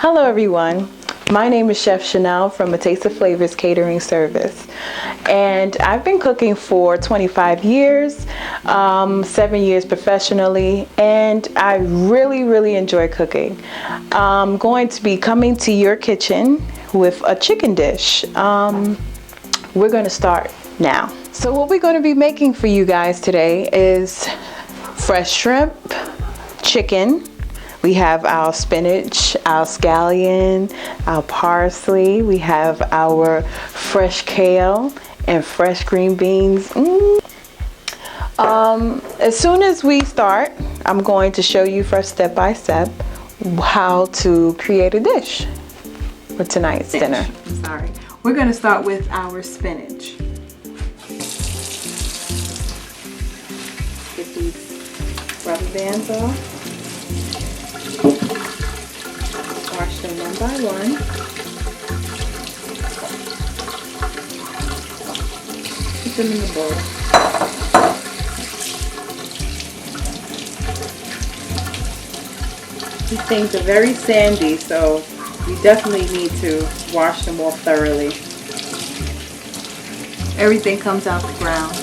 Hello everyone, my name is Chef Shanel from A Taste of Flavors Catering Service, and I've been cooking for 25 years, 7 years professionally, and I really enjoy cooking. I'm going to be coming to your kitchen with a chicken dish. We're going to start now. So what we're going to be making for you guys today is fresh shrimp, chicken. We have our spinach, our scallion, our parsley. We have our fresh kale and fresh green beans. As soon as we start, I'm going to show you first step by step how to create a dish for tonight's dinner. Sorry. We're going to start with our spinach. Get these rubber bands off. Wash them one by one. Put them in the bowl. These things are very sandy, so we definitely need to wash them off thoroughly. Everything comes out the ground.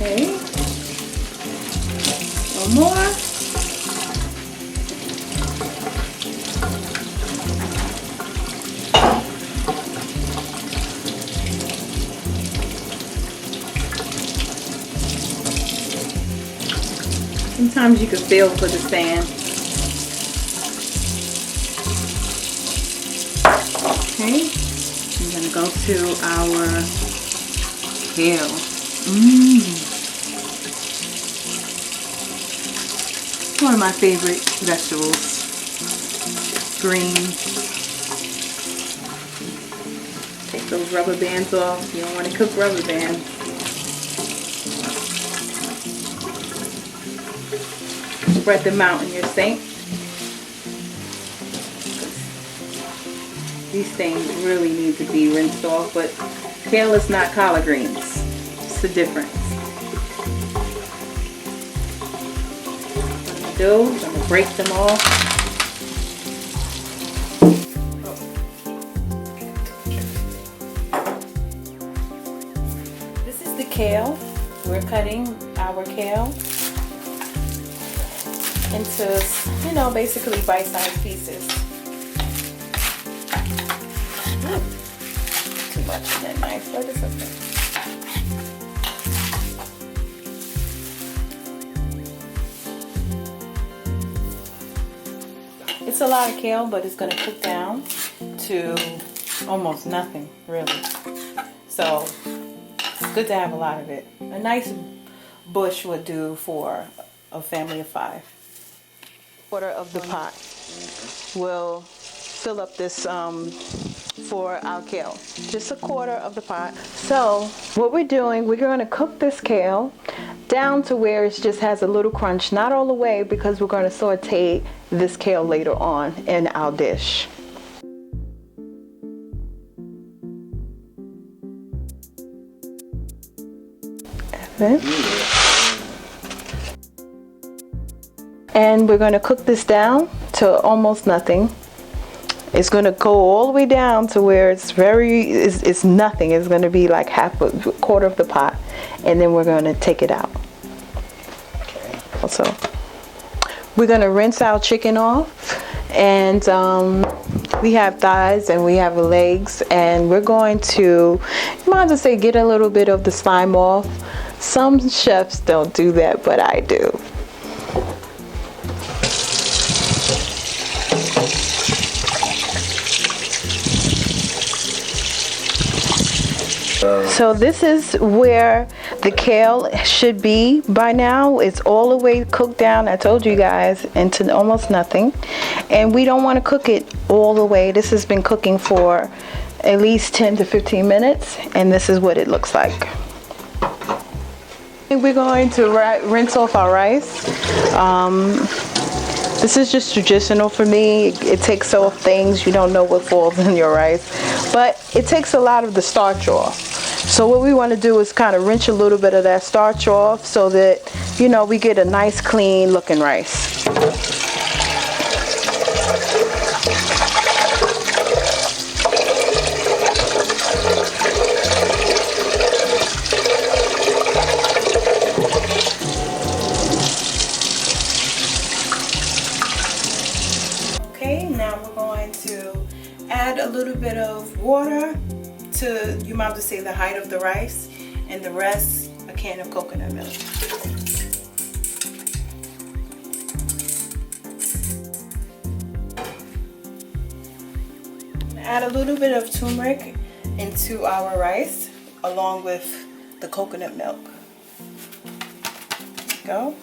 Okay, one more. Sometimes you can feel for the sand. Okay, I'm gonna go to our kale. One of my favorite vegetables. Green. Take those rubber bands off. You don't want to cook rubber bands. Spread them out in your sink. These things really need to be rinsed off, but kale is not collard greens. It's the difference. I'm going to break them off. This is the kale. We're cutting our kale into, basically bite-sized pieces. Too much in that knife. What is this? It's a lot of kale, but it's going to cook down to almost nothing, really. So it's good to have a lot of it. A nice bush would do for a family of 5. Quarter of the pot will fill up this for our kale. Just a quarter of the pot. So what we're doing, we're going to cook this kale down to where it just has a little crunch, not all the way, because we're going to saute this kale later on in our dish. And we're going to cook this down to almost nothing. It's going to go all the way down to where it's nothing. It's going to be like a quarter of the pot, and then we're going to take it out. Also, we're going to rinse our chicken off, and we have thighs and we have legs, and we're going to, you might as well say, get a little bit of the slime off. Some chefs don't do that, but I do. So this is where the kale should be by now. It's all the way cooked down, I told you guys, into almost nothing. And we don't want to cook it all the way. This has been cooking for at least 10 to 15 minutes, and this is what it looks like. We're going to rinse off our rice. This is just traditional for me. It takes off things. You don't know what falls in your rice, but it takes a lot of the starch off. So what we want to do is kind of rinse a little bit of that starch off so that, you know, we get a nice clean looking rice. Okay, now we're going to add a little bit of water to, you might have to say, the height of the rice, and the rest a can of coconut milk. Add a little bit of turmeric into our rice along with the coconut milk. There you go.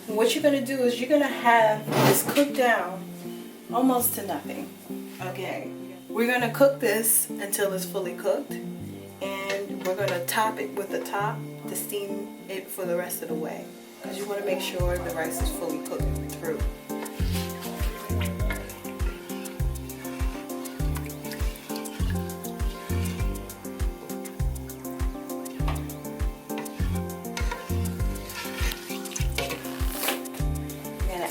What you're going to do is you're going to have this cooked down almost to nothing. Okay, we're going to cook this until it's fully cooked, and we're going to top it with the top to steam it for the rest of the way, because you want to make sure the rice is fully cooked through.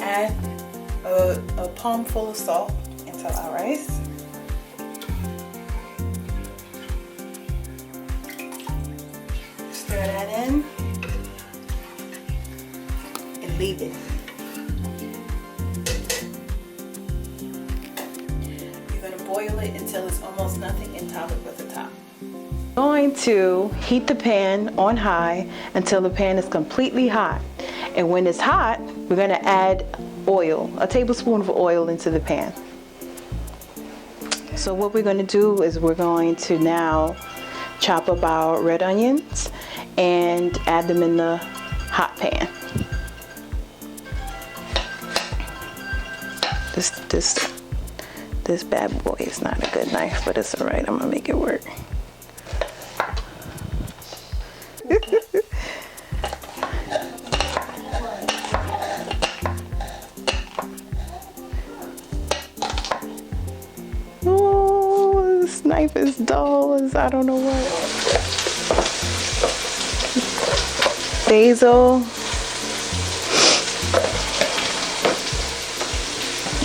Add a palm full of salt into our rice. Stir that in and leave it. You're going to boil it until it's almost nothing and top it with the top. Going to heat the pan on high until the pan is completely hot. And when it's hot, we're going to add oil, a tablespoon of oil into the pan. So what we're going to do is we're going to now chop up our red onions and add them in the hot pan. This bad boy is not a good knife, but it's all right. I'm going to make it work. Knife is dull as I don't know what. Basil,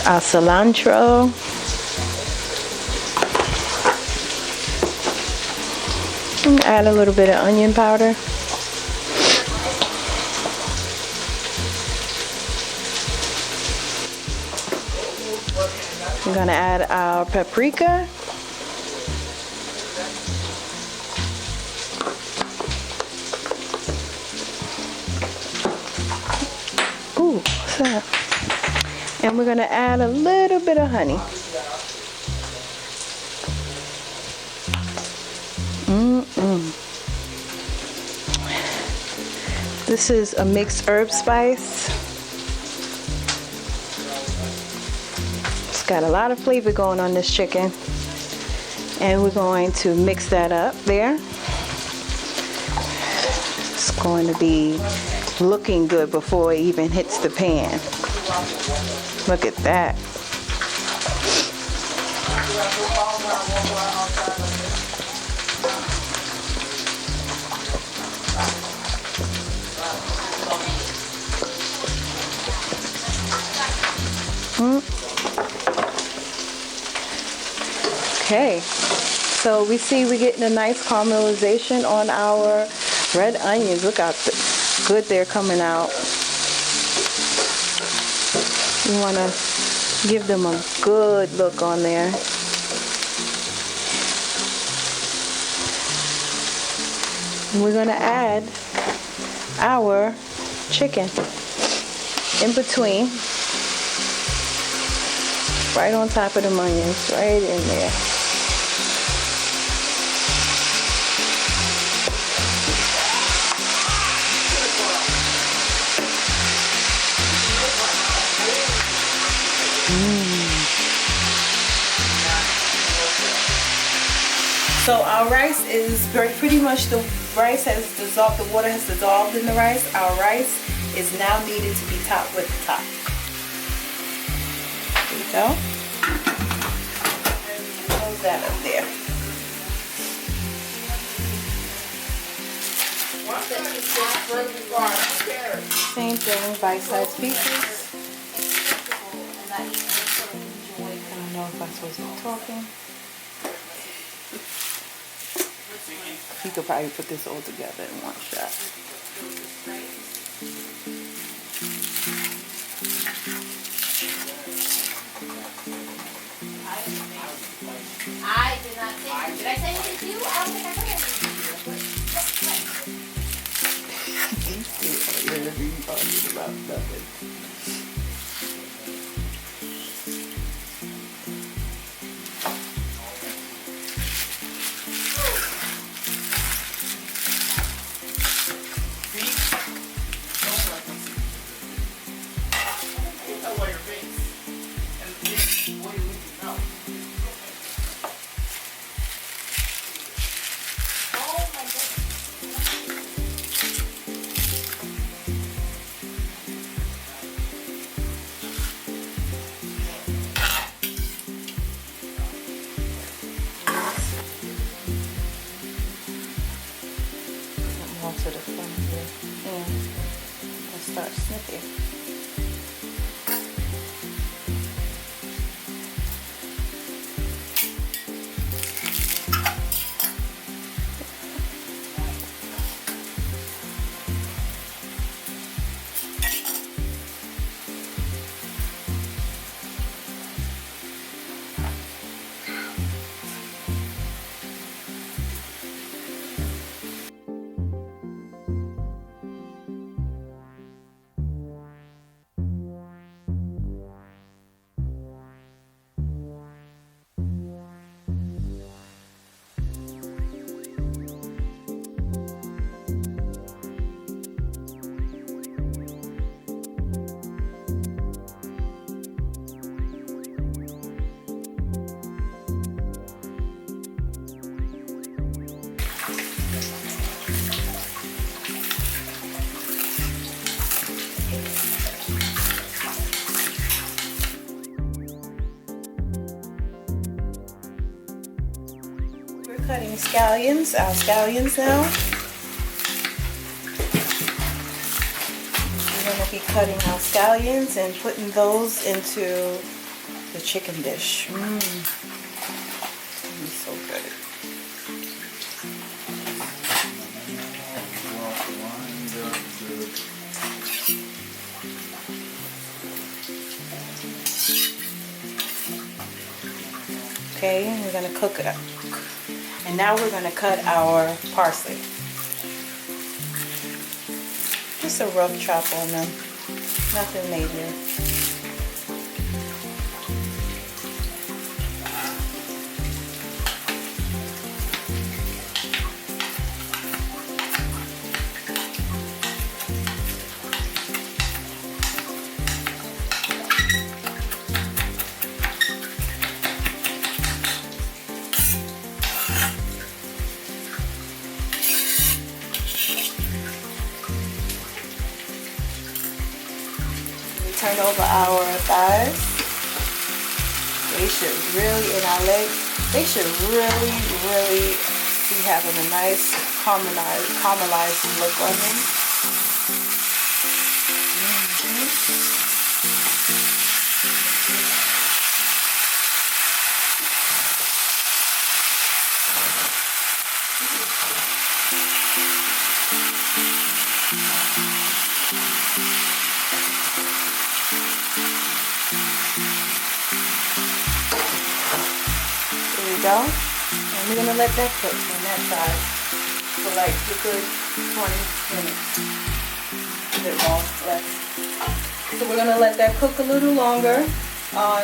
our cilantro, and add a little bit of onion powder. We're gonna add our paprika. And we're going to add a little bit of honey. This is a mixed herb spice. It's got a lot of flavor going on this chicken. And we're going to mix that up there. It's going to be looking good before it even hits the pan. Look at that. Okay, so we see we're getting a nice caramelization on our red onions. Look how good they're coming out. You want to give them a good look on there. And we're going to add our chicken in between, right on top of the onions, right in there. So our rice is pretty much, the rice has dissolved, the water has dissolved in the rice. Our rice is now needed to be topped with the top. There you go. Close that up there. Same thing, bite-sized pieces. I don't know if I'm supposed to be talking. You could probably put this all together in one shot. I did not say. Did I say anything to you? I don't think I said anything to You talking about nothing. To the front here, and let's start snipping. Cutting scallions, our scallions now. We're going to be cutting our scallions and putting those into the chicken dish. It's going to be so good. Okay, we're going to cook it up. And now we're going to cut our parsley. Just a rough chop on them. Nothing major. Turn over our thighs. They should really, and our legs, they should really be having a nice caramelized look on them. Go, and we're gonna let that cook on that side for like a good 20 minutes, a bit more, less. So we're gonna let that cook a little longer, on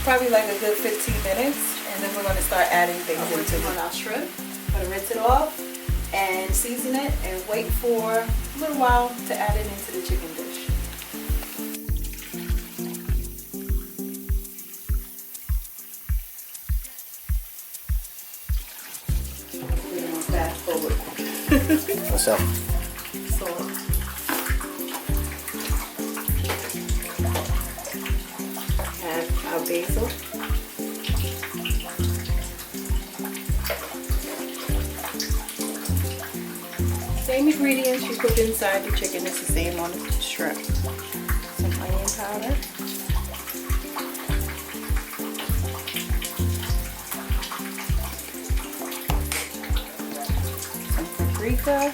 probably like a good 15 minutes, and then we're gonna start adding things into it. On our shrimp, we're gonna rinse it off and season it, and wait for a little while to add it into the chicken dish. What's up? Salt. Have our basil. Same ingredients you put inside the chicken is the same on the shrimp. Some onion powder. Some paprika.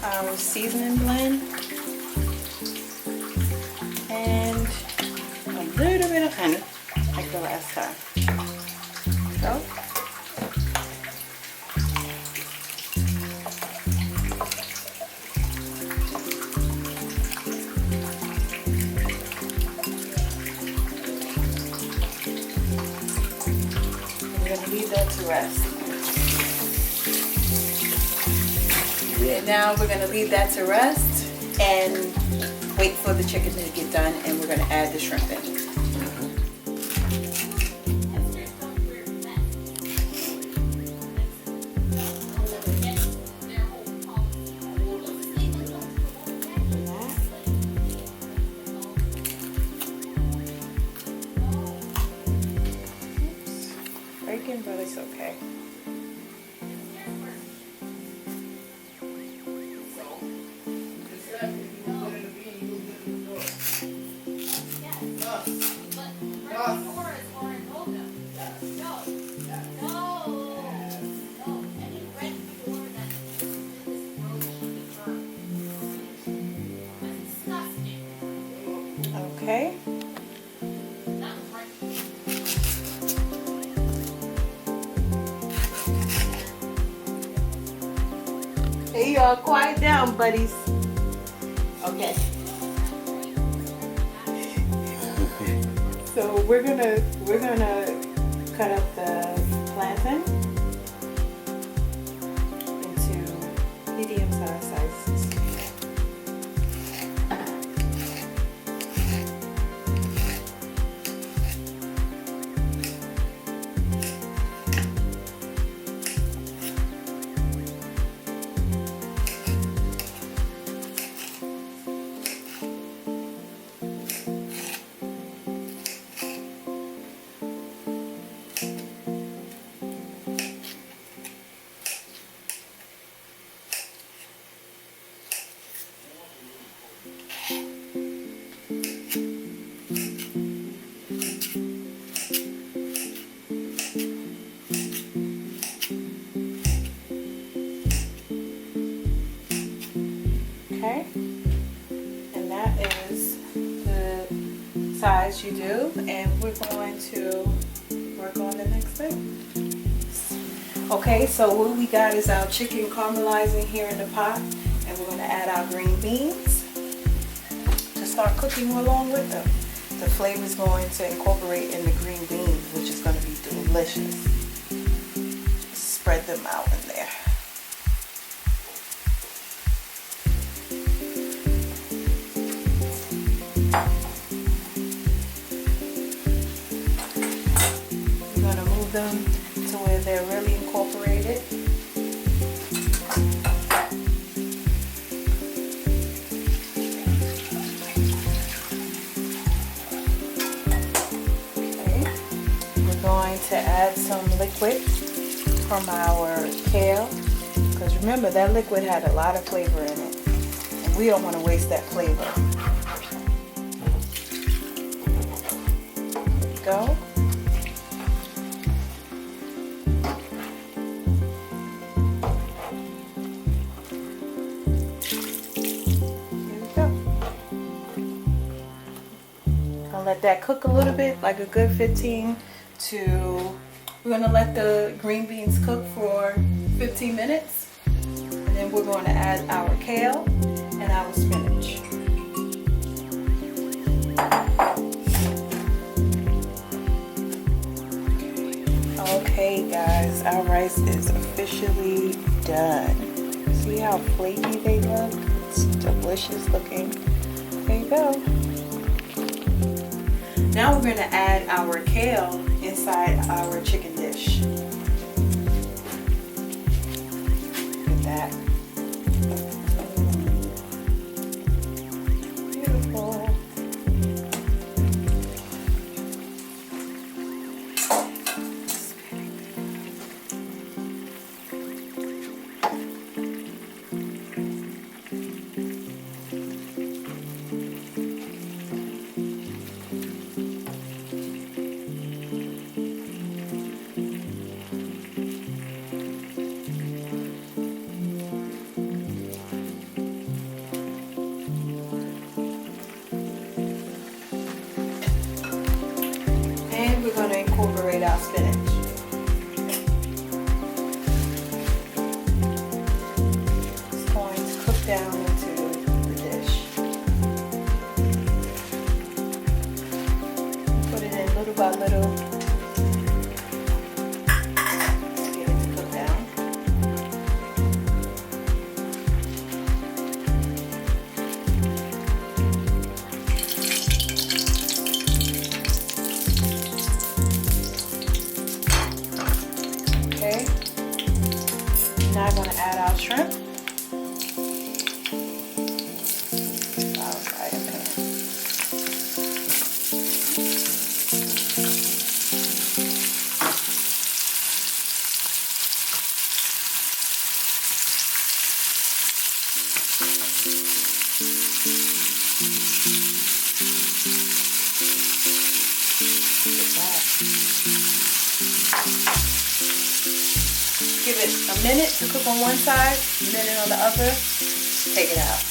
Our seasoning blend. And a little bit of honey, like the last time. So, we're going to leave that to rest. And now we're going to leave that to rest and wait for the chicken to get done, and we're going to add the shrimp in. Breaking, but it's okay. Okay. Hey y'all, quiet down, buddies. Okay. So we're gonna cut up the plantain into medium-sized slices. Okay, and that is the size you do, and we're going to work on the next thing. Okay, so what we got is our chicken caramelizing here in the pot, and we're going to add our green beans to start cooking along with them. The flavor is going to incorporate in the green beans, which is going to be delicious. Spread them out in there. Them to where they're really incorporated. Okay. We're going to add some liquid from our kale, because remember that liquid had a lot of flavor in it, and we don't want to waste that flavor. There we go. Let that cook a little bit, like a good 15 to, we're going to let the green beans cook for 15 minutes, and then we're going to add our kale and our spinach. Okay guys, our rice is officially done. See how flaky they look? It's delicious looking. There you go. Now we're going to add our kale inside our chicken dish. Look at that. Beautiful. And we're going to incorporate our spinach. It's going to cook down into the dish. Put it in little by little. Get it to cook down. Okay, now I'm going to add our shrimp. Our frying pan. Look at that. Give it a minute to cook on one side, a minute on the other, take it out.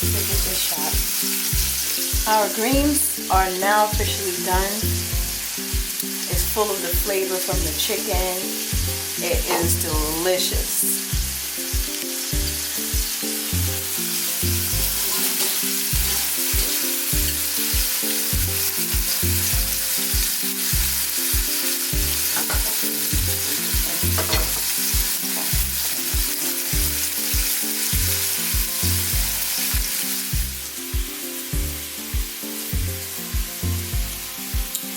Give it a shot. Our greens are now officially done. It's full of the flavor from the chicken. It is delicious.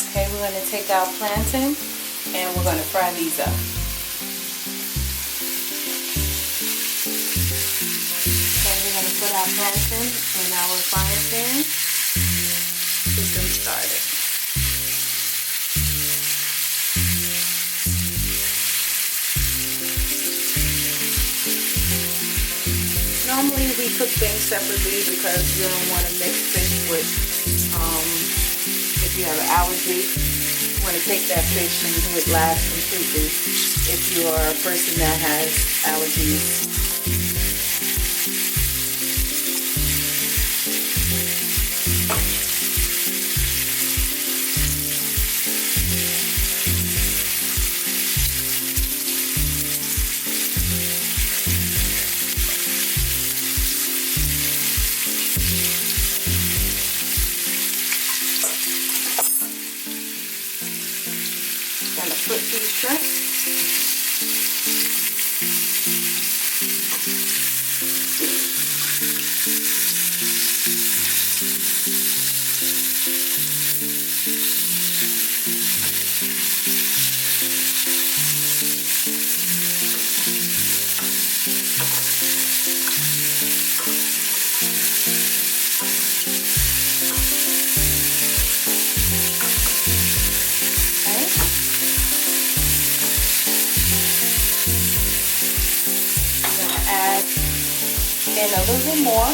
Okay, we're going to take our plantain and we're going to fry these up. Okay, we're going to put our plantain in our frying pan. Get them started. Normally we cook things separately because you don't want to mix fish with if you have an allergy. You want to take that fish and do it last completely if you are a person that has allergies. Gonna put these shrimp. And a little bit more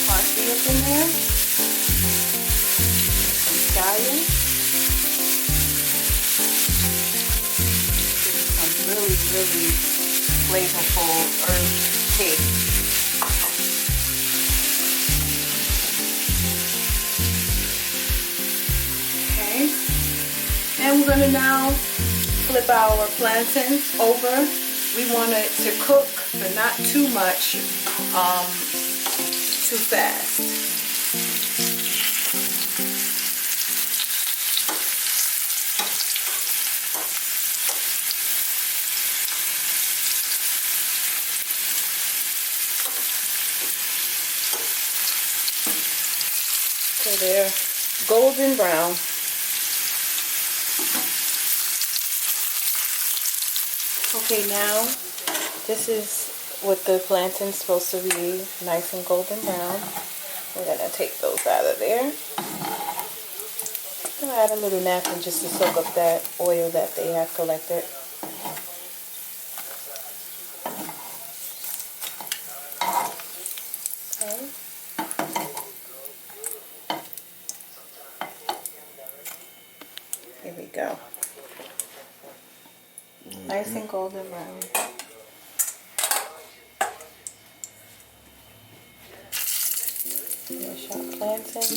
parsley up in there, some scallion, some really flavorful herb cake. And we're gonna now flip our plantains over. We want it to cook, but not too much, too fast. So they're golden brown. Okay, now this is what the plantain's supposed to be, nice and golden brown. We're gonna take those out of there. I'll add a little napkin just to soak up that oil that they have collected. Okay. Here we go. Nice and golden brown. Chopped plantain.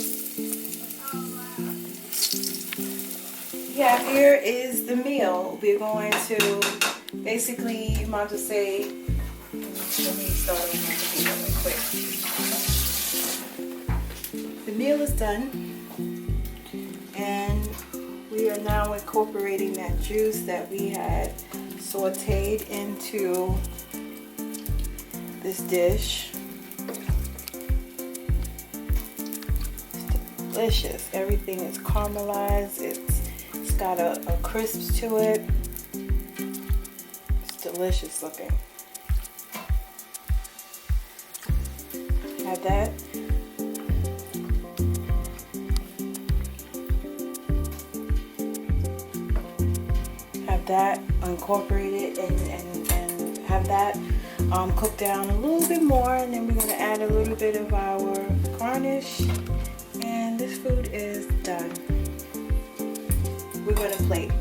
Yeah, here is the meal. We're going to basically, you might just say, let me start over with the meal really quick. The meal is done, and we are now incorporating that juice that we had sauteed into this dish. It's delicious. Everything is caramelized. It's got a crisp to it. It's delicious looking. Have that. That incorporated and have that cook down a little bit more, and then we're going to add a little bit of our garnish, and this food is done. We're going to plate.